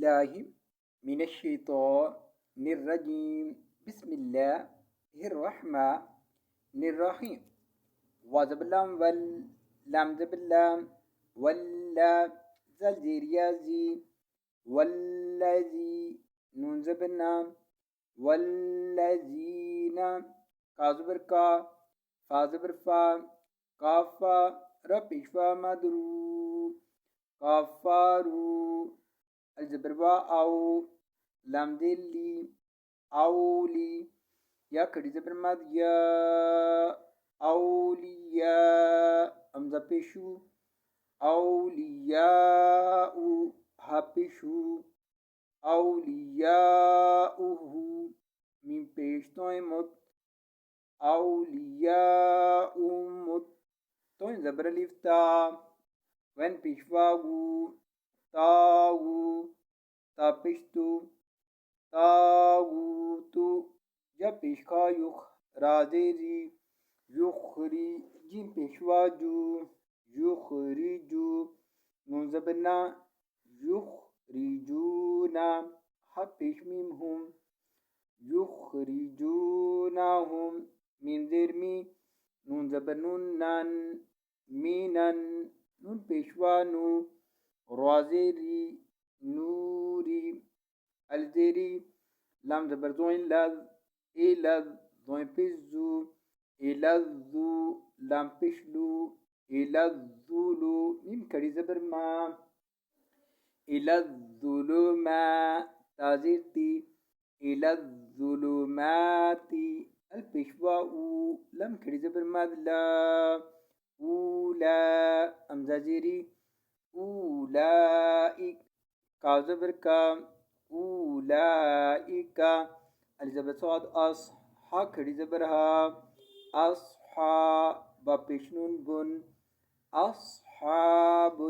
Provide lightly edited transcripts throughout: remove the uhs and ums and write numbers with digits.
بالله من الشيطان الرجيم. بسم الله الرحمن الرحيم. وزبلام واللام زبلام ولا زلزيريازي والذي نون زبنا والذين كازبركا فازبرفا كافا ربشفا مدرو كفارو الجبربا أو لام ديلي أولي يا كري زبرماد يا أولياء أمزا بيشو أولياء هابيشو أولياؤه من بيشتوين مت أولياء مت توين زبر لفتا وين بيشواغو تاغو تابشتو تاغوتو جا پیشکا یخ رازیزی یخری جیم پیشواجو یخریجو نون زبنا یخریجونا حب پیشمیم هم یخریجونهم من زرمی نون زبنون نن مینن نون پیشوانو رازیری نوري الزيري لام زبر زوين لذ إلذ زوين بيزو إلذو لام بيشلو إلذولو ميم كري زبر ما إلذظلما تازيرتي إلذظلمات البيشواء لم كري زبر مذلا أولى أمزازيري أولئك كازبركا أولئك الزبر صاد أص حكري زبرها أصحاب بيشنون بن أصحاب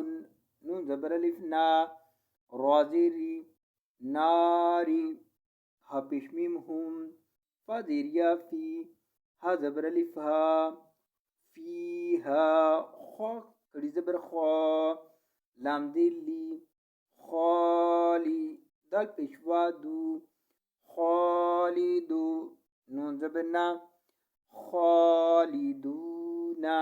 نون زبر لفنا رازيري ناري هبشميمهم فاديريا في هزبر لفها فيها خا كري زبر خا لام ديلي خالي دال پیشوادو خالدو نون زبنا خالدونا